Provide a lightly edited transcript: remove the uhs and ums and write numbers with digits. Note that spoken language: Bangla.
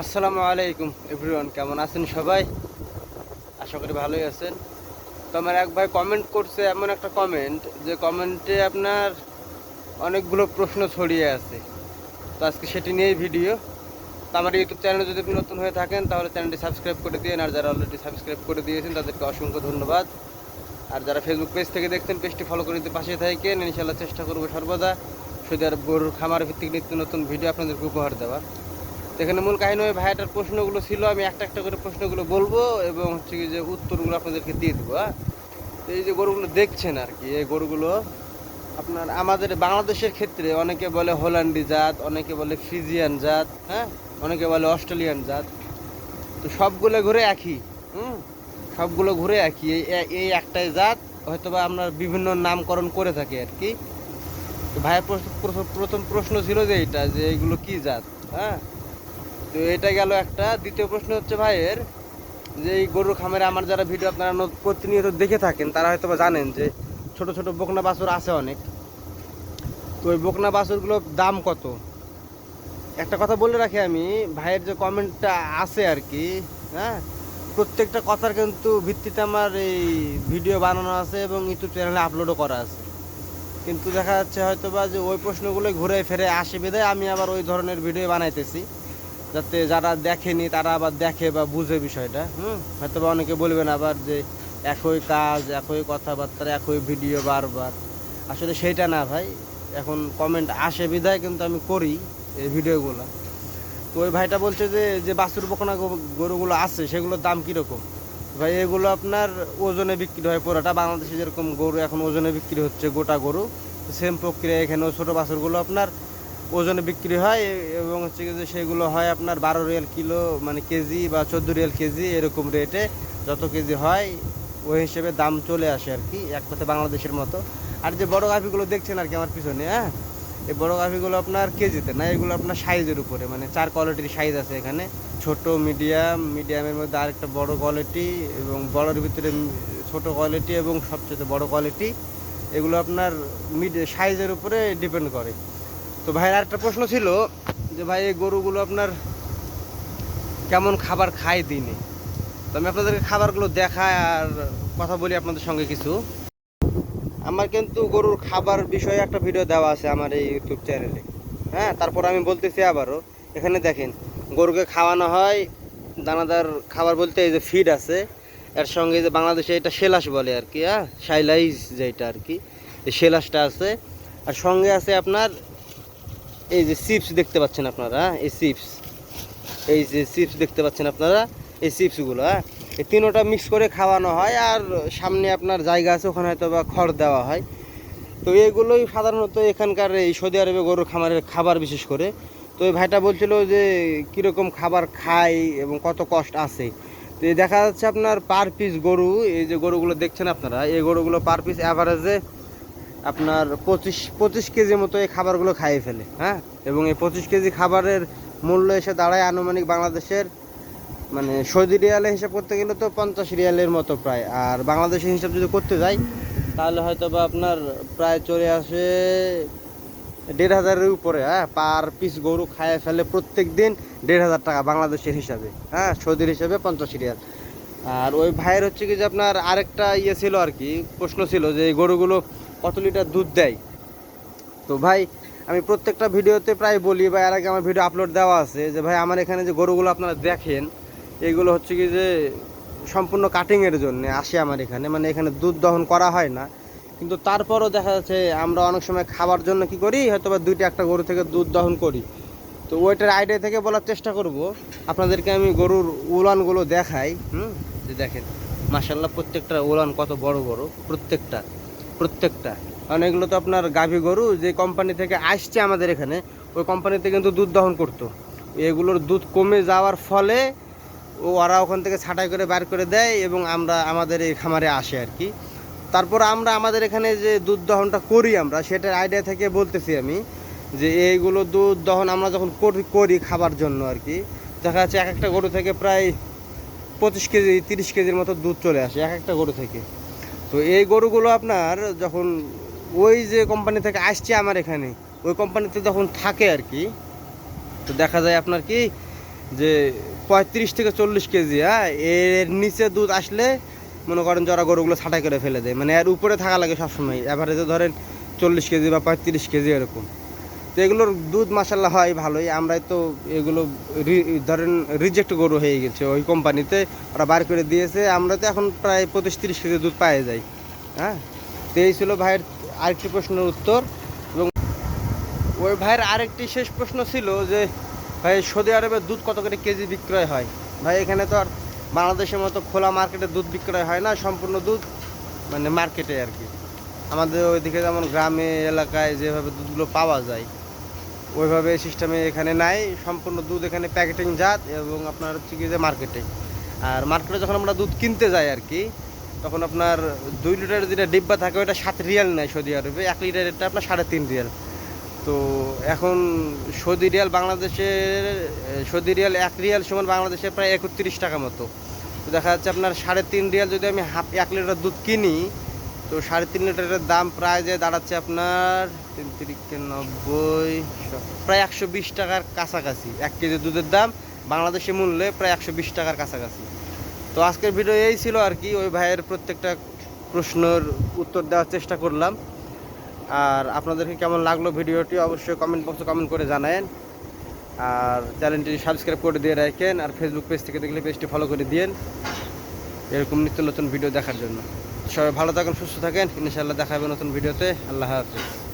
আসসালামু আলাইকুম এভরিওয়ান, কেমন আছেন সবাই? আশা করি ভালোই আছেন। তো আমার এক ভাই কমেন্ট করছে, এমন একটা কমেন্ট যে কমেন্টে আপনার অনেকগুলো প্রশ্ন ছড়িয়ে আছে। তো আজকে সেটি নিয়েই ভিডিও। তো আমার ইউটিউব চ্যানেলে যদি আপনি নতুন হয়ে থাকেন তাহলে চ্যানেলটি সাবস্ক্রাইব করে দিন, আর যারা অলরেডি সাবস্ক্রাইব করে দিয়েছেন তাদেরকে অসংখ্য ধন্যবাদ। আর যারা ফেসবুক পেজ থেকে দেখছেন পেজটি ফলো করে দিতে পাশে থাকেন। ইনশাআল্লাহ চেষ্টা করবো সর্বদা সৌদি আরব গরুর খামার ভিত্তিক নিত্য নতুন ভিডিও আপনাদেরকে উপহার দেওয়ার। তো এখানে মূল কাহিনী ওই ভাইয়াটার প্রশ্নগুলো ছিল, আমি একটা একটা করে প্রশ্নগুলো বলবো এবং হচ্ছে কি যে উত্তরগুলো আপনাদেরকে দিয়ে দেবো। হ্যাঁ, তো এই যে গরুগুলো দেখছেন আর কি, এই গরুগুলো আপনার আমাদের বাংলাদেশের ক্ষেত্রে অনেকে বলে হোল্যান্ডি জাত, অনেকে বলে ফ্রিজিয়ান জাত, হ্যাঁ, অনেকে বলে অস্ট্রেলিয়ান জাত। তো সবগুলো ঘুরে একই। সবগুলো ঘুরে একই, এই একটাই জাত, হয়তো বা আমরা বিভিন্ন নামকরণ করে থাকি আর কি। তো ভাইয়ের প্রথম প্রশ্ন ছিল যে এইটা, যে এইগুলো কি জাত। হ্যাঁ, তো এটা গেল একটা। দ্বিতীয় প্রশ্ন হচ্ছে ভাইয়ের, যে এই গরুর খামারে আমার যারা ভিডিও আপনারা প্রতিনিয়ত দেখে থাকেন তারা হয়তো বা জানেন যে ছোট ছোট বকনা বাছুর আছে অনেক। তো ওই বকনা বাছুরগুলোর দাম কত? একটা কথা বলে রাখি আমি, ভাইয়ের যে কমেন্টটা আছে আর কি, হ্যাঁ, প্রত্যেকটা কথার কিন্তু ভিত্তিতে আমার এই ভিডিও বানানো আছে এবং ইউটিউব চ্যানেলে আপলোডও করা আছে। কিন্তু দেখা যাচ্ছে হয়তো বা যে ওই প্রশ্নগুলো ঘুরে ফিরে আসে বিধায় আমি আবার ওই ধরনের ভিডিও বানাইতেছি, যাতে যারা দেখেনি তারা আবার দেখে বা বুঝে বিষয়টা। হয়তো বা অনেকে বলবেন আবার যে একই কাজ, একই কথাবার্তা, একই ভিডিও বারবার। আসলে সেইটা না ভাই, এখন কমেন্ট আসে বিধায় কিন্তু আমি করি এই ভিডিওগুলো। তো ওই ভাইটা বলছে যে যে বাছুর বকনা গরুগুলো আছে সেগুলোর দাম কীরকম? ভাই এগুলো আপনার ওজনে বিক্রি হয় পুরোটা। বাংলাদেশে যেরকম গরু এখন ওজনে বিক্রি হচ্ছে গোটা গরু, সেম প্রক্রিয়া এখানেও ছোটো বাছুরগুলো আপনার ওজনে বিক্রি হয়। এবং হচ্ছে যে সেগুলো হয় আপনার 12 রিয়াল কিলো, মানে কেজি, বা 14 রিয়াল কেজি, এরকম রেটে যত কেজি হয় ওই হিসেবে দাম চলে আসে আর কি, এক কথা বাংলাদেশের মতো। আর যে বড় গাভিগুলো দেখছেন আর কি আমার পিছনে, হ্যাঁ, এই বড় গাভিগুলো আপনার কেজিতে না, এগুলো আপনার সাইজের উপরে, মানে 4 কোয়ালিটির সাইজ আছে এখানে। ছোট, মিডিয়াম, মিডিয়ামের মধ্যে আরেকটা বড় কোয়ালিটি, এবং বড়োর ভিতরে ছোট কোয়ালিটি, এবং সবচেয়ে বড় কোয়ালিটি। এগুলো আপনার সাইজের উপরে ডিপেন্ড করে। তো ভাইয়ের আরেকটা প্রশ্ন ছিল যে ভাই এই গরুগুলো আপনার কেমন খাবার খায় দিনে। তো আমি আপনাদেরকে খাবারগুলো দেখাই আর কথা বলি আপনাদের সঙ্গে কিছু। আমার কিন্তু গরুর খাবার বিষয়ে একটা ভিডিও দেওয়া আছে আমার এই ইউটিউব চ্যানেলে। হ্যাঁ, তারপর আমি বলতেছি আবারও, এখানে দেখেন গরুকে খাওয়ানো হয় দানাদার খাবার বলতে এই যে ফিড আছে, এর সঙ্গে যে বাংলাদেশে এটা সেলাস বলে আর কি, হ্যাঁ, সাইলাইজ যেটা আর কি, এই সেলাসটা আছে। আর সঙ্গে আছে আপনার এই যে চিপস দেখতে পাচ্ছেন আপনারা, এই চিপস, এই যে চিপস দেখতে পাচ্ছেন আপনারা, এই চিপসগুলো, হ্যাঁ, এই তিনোটা মিক্স করে খাওয়ানো হয়। আর সামনে আপনার জায়গা আছে, ওখানে হয়তো বা খড় দেওয়া হয়। তো এগুলোই সাধারণত এখানকার এই সৌদি আরবে গরুর খামারের খাবার বিশেষ করে। তো এই ভাইটা বলছিল যে কীরকম খাবার খায় এবং কত কষ্ট আছে। তো এই দেখা যাচ্ছে আপনার পার পিস গরু, এই যে গরুগুলো দেখছেন আপনারা, এই গরুগুলো পার পিস অ্যাভারেজে আপনার 25 কেজি মতো এই খাবারগুলো খাইয়ে ফেলে। হ্যাঁ, এবং এই 25 কেজি খাবারের মূল্য এসে দাঁড়ায় আনুমানিক বাংলাদেশের, মানে সৌদি রিয়ালে হিসাব করতে গেলে তো 50 রিয়ালের মতো প্রায়। আর বাংলাদেশের হিসাব যদি করতে যাই তাহলে হয়তো বা আপনার প্রায় চলে আসে 1,500-এর উপরে। হ্যাঁ, পার পিস গরু খাইয়ে ফেলে প্রত্যেক দিন 1,500 টাকা বাংলাদেশের হিসাবে। হ্যাঁ, সৌদির হিসাবে 50 রিয়াল। আর ওই ভাইয়ের হচ্ছে কি যে আপনার আরেকটা ইয়ে ছিল আর কি, প্রশ্ন ছিল যে এই গরুগুলো কত লিটার দুধ দেয়। তো ভাই আমি প্রত্যেকটা ভিডিওতে প্রায় বলি, বা এর আগে আমার ভিডিও আপলোড দেওয়া আছে, যে ভাই আমার এখানে যে গরুগুলো আপনারা দেখেন এগুলো হচ্ছে কি যে সম্পূর্ণ কাটিংয়ের জন্য আসে আমার এখানে, মানে এখানে দুধ দহন করা হয় না। কিন্তু তারপরও দেখা যাচ্ছে আমরা অনেক সময় খাবার জন্য কি করি, হয়তো বা 2টা একটা গরু থেকে দুধ দহন করি। তো ওইটার আইডিয়া থেকে বলার চেষ্টা করব আপনাদেরকে। আমি গরুর উলানগুলো দেখাই। যে দেখেন মাশাল্লাহ প্রত্যেকটা উলান কত বড় বড়, প্রত্যেকটা প্রত্যেকটা। কারণ এগুলো তো আপনার গাভী গরু, যে কোম্পানি থেকে আসছে আমাদের এখানে ওই কোম্পানিতে কিন্তু দুধ দহন করতো। এগুলোর দুধ কমে যাওয়ার ফলে ওরা ওখান থেকে ছাঁটাই করে বার করে দেয় এবং আমরা আমাদের এই খামারে আসে আর কি। তারপর আমরা আমাদের এখানে যে দুধ দহনটা করি আমরা, সেটার আইডিয়া থেকে বলতেছি আমি, যে এইগুলো দুধ দহন আমরা যখন করি খাবার জন্য আর কি, দেখা যাচ্ছে এক একটা গরু থেকে প্রায় 25 কেজি 30 কেজির মতো দুধ চলে আসে এক একটা গরু থেকে। তো এই গরুগুলো আপনার যখন ওই যে কোম্পানি থেকে আসছে আমার এখানে, ওই কোম্পানিতে যখন থাকে আর কি, তো দেখা যায় আপনার কি যে 35 থেকে 40 কেজি, হ্যাঁ, এর নিচে দুধ আসলে মনে করেন যে ওরা গরুগুলো ছাঁটাই করে ফেলে দেয়, মানে এর উপরে থাকা লাগে সবসময়, অ্যাভারেজে ধরেন 40 কেজি বা 35 কেজি এরকম। তো এগুলোর দুধ মাসাল্লাহ হয় ভালোই। আমরাই তো এগুলো ধরেন রিজেক্ট গরু হয়ে গেছে ওই কোম্পানিতে, ওরা বার করে দিয়েছে, আমরা তো এখন প্রায় 25-30 কেজি দুধ পাওয়া যায়। হ্যাঁ, তো এই ছিল ভাইয়ের আরেকটি প্রশ্নের উত্তর। এবং ওই ভাইয়ের আরেকটি শেষ প্রশ্ন ছিল যে ভাই সৌদি আরবে দুধ কত করে কেজি বিক্রয় হয়? ভাই এখানে তো আর বাংলাদেশের মতো খোলা মার্কেটে দুধ বিক্রয় হয় না, সম্পূর্ণ দুধ মানে মার্কেটে আর কি। আমাদের ওইদিকে যেমন গ্রামে এলাকায় যেভাবে দুধগুলো পাওয়া যায় ওইভাবে সিস্টেমে এখানে নাই। সম্পূর্ণ দুধ এখানে প্যাকেটিং জাত এবং আপনার হচ্ছে কি যে মার্কেটে। আর মার্কেটে যখন আমরা দুধ কিনতে যাই আর কি, তখন আপনার 2 লিটারের যেটা ডিব্বা থাকে ওইটা 7 রিয়াল নেয় সৌদি আরবে, 1 লিটারেরটা আপনার 3.5 রিয়াল। তো এখন সৌদি রিয়াল বাংলাদেশের, সৌদি রিয়াল 1 রিয়াল সমান বাংলাদেশে প্রায় 31 টাকা মতো। তো দেখা যাচ্ছে আপনার 3.5 রিয়াল যদি আমি 1 লিটার দুধ কিনি, তো 3.5 লিটারের দাম প্রায় যে দাঁড়াচ্ছে আপনার 3-3-90, প্রায় 120 টাকার কাছাকাছি। 1 কেজি দুধের দাম বাংলাদেশি মূল্যে প্রায় 120 টাকার কাছাকাছি। তো আজকের ভিডিও এই ছিল আর কি, ওই ভাইয়ের প্রত্যেকটা প্রশ্নের উত্তর দেওয়ার চেষ্টা করলাম। আর আপনাদেরকে কেমন লাগলো ভিডিওটি অবশ্যই কমেন্ট বক্সে কমেন্ট করে জানায়েন। আর চ্যানেলটি সাবস্ক্রাইব করে দিয়ে রাখেন, আর ফেসবুক পেজ থেকে দেখলে পেজটি ফলো করে দিয়েন এরকম নিত্য নতুন ভিডিও দেখার জন্য। সবাই ভালো থাকেন, সুস্থ থাকেন, ইনশাআল্লাহ দেখা হবে নতুন ভিডিওতে। আল্লাহ হাফেজ।